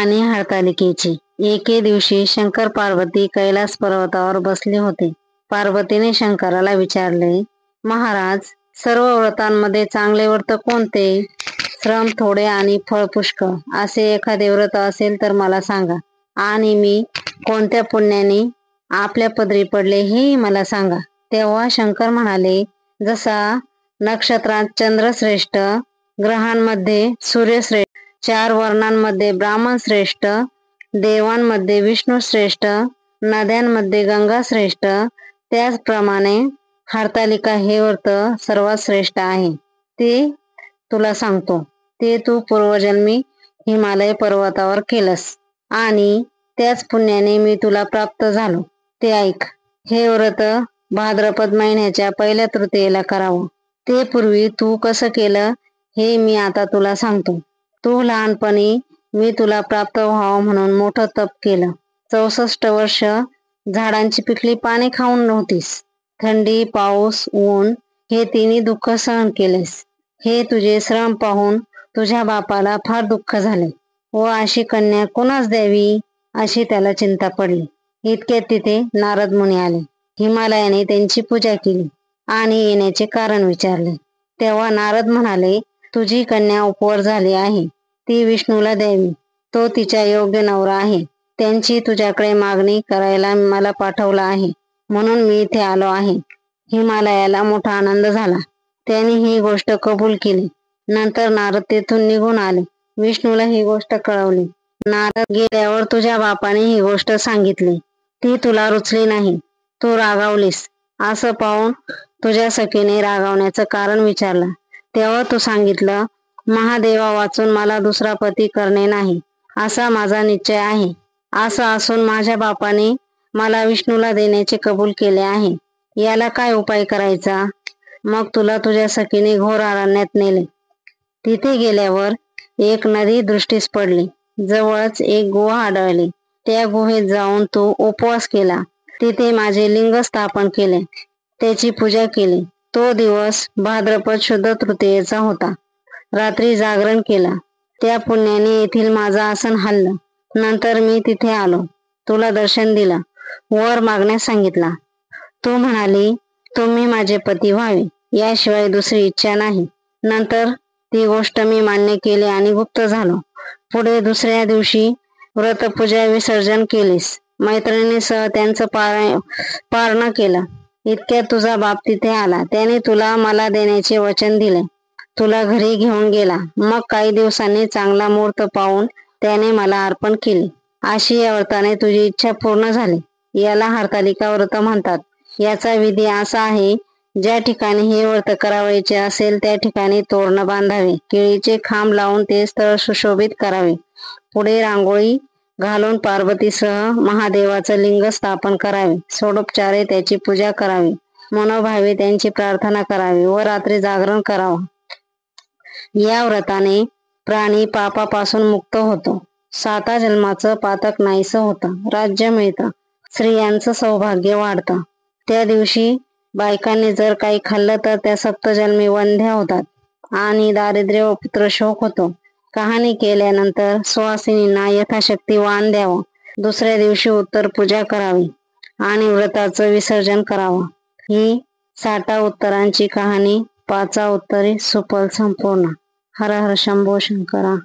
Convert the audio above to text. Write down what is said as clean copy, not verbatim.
कहाणी हरतालिकेची। एके दिवशी शंकर पार्वती कैलास पर्वतावर बसले होते। पार्वतीने शंकराला विचारले, महाराज, सर्व व्रतांमध्ये चांगले व्रत कोणते? श्रम थोडे आणि फळ पुष्कळ असे एखादे व्रत असेल तर मला सांगा, आणि मी कोणत्या पुण्याने आपल्या पदरी पडले हेही मला सांगा. तेव्हा शंकर म्हणाले, जसा नक्षत्रात चंद्र श्रेष्ठ, ग्रहांमध्ये सूर्य श्रेष्ठ, 4 वर्णांमध्ये ब्राह्मण श्रेष्ठ, देवांमध्ये विष्णू श्रेष्ठ, नद्यांमध्ये गंगा श्रेष्ठ, त्याचप्रमाणे हरतालिका हे व्रत सर्वात श्रेष्ठ आहे. ते तुला सांगतो. ते तू पूर्वजन्मी हिमालय पर्वतावर केलंस आणि त्याच पुण्याने मी तुला प्राप्त झालो. ते ऐक. हे व्रत भाद्रपद महिन्याच्या पहिल्या तृतीयेला करावं. ते पूर्वी तू कसं केलं हे मी आता तुला सांगतो. तू लहानपणी मी तुला प्राप्त व्हावं म्हणून मोठं तप केलं. 64 वर्ष झाडांची पिकली पाने खाऊन नव्हतीस. थंडी, पाऊस, ऊन हे तिन्ही दुःख सहन केलेस. हे तुझे श्रम पाहून तुझ्या बापाला फार दुःख झाले व अशी कन्या कोणास द्यावी अशी त्याला चिंता पडली. इतक्यात तिथे नारद मुनी आले. हिमालयाने त्यांची पूजा केली आणि येण्याचे कारण विचारले. तेव्हा नारद म्हणाले, तुझी कन्या उपवर झाली आहे. ती विष्णूला द्यावी. तो तिच्या योग्य नवरा आहे. त्यांची तुझ्याकडे मागणी करायला मला पाठवलं आहे, म्हणून मी इथे आलो आहे. हिमालयाला मोठा आनंद झाला. त्याने ही गोष्ट कबूल केली. नंतर नारद तेथून निघून आले. विष्णूला ही गोष्ट कळवली. नारद गेल्यावर तुझ्या बापाने ही गोष्ट सांगितली. ती तुला रुचली नाही. तू रागावलीस. असं पाहून तुझ्या सखीने रागावण्याचं कारण विचारलं. तेव्हा तू सांगितलं, महादेवा वाचून मला दुसरा पती करणे नाही असा माझा निश्चय आहे. असं असून माझ्या बापाने मला विष्णूला देण्याचे कबूल केले आहे. याला काय उपाय करायचा? मग तुला तुझ्या सखीने घोर अरण्यात नेले. तिथे गेल्यावर एक नदी दृष्टीस पडली. जवळच एक गुहा आढळली. त्या गुहेत जाऊन तू उपवास केला. तिथे माझे लिंग स्थापन केले. त्याची पूजा केली. तो दिवस भाद्रपद शुद्ध तृतीयेचा होता. रात्री जागरण केला. त्या पुण्याने येथील माझं आसन हल्लं. नंतर मी तिथे आलो. तुला दर्शन दिलं. वर मागण्यास सांगितला. तू म्हणाली, तुम्ही माझे पती व्हावे, याशिवाय दुसरी इच्छा नाही. नंतर ती गोष्ट मी मान्य केली आणि गुप्त झालो. पुढे दुसऱ्या दिवशी व्रतपूजा विसर्जन केलीस. मैत्रिणीसह त्यांचं पारणं केलं. इतक्यात तुझा बाप तिथे आला. त्याने तुला मला देण्याचे वचन दिले. तुला घरी घेऊन गेला. मग काही दिवसांनी चांगला मुहूर्त पाहून त्याने मला अर्पण केले. अशी या व्रताने तुझी इच्छा पूर्ण झाली. याला हरतालिका व्रत म्हणतात. याचा विधी असा आहे, ज्या ठिकाणी हे व्रत करावयाचे असेल त्या ठिकाणी तोरण बांधावे. केळीचे खांब लावून ते स्थळ सुशोभित करावे. पुढे रांगोळी घालून पार्वतीसह महादेवाचं लिंग स्थापन करावे. षोडोपचारे त्याची पूजा करावी. मनोभावे त्यांची प्रार्थना करावी व रात्री जागरण करावं. या व्रताने प्राणी पापापासून मुक्त होतो. 7 जन्माचं पातक नाहीसं होतं. राज्य मिळतं. स्त्रियांचं सौभाग्य वाढतं. त्या दिवशी बायकांनी जर काही खाल्लं तर त्या सप्तजन्मी वंध्या होतात आणि दारिद्र्य व पुत्रशोक होतो. कहाणी केल्यानंतर सुवासिनींना यथाशक्ती वाण द्यावं. दुसऱ्या दिवशी उत्तर पूजा करावी आणि व्रताचं विसर्जन करावं. ही 60 उत्तरांची कहाणी. 5 उत्तरे सुफल संपूर्ण. हर हर शंभो शंकरा.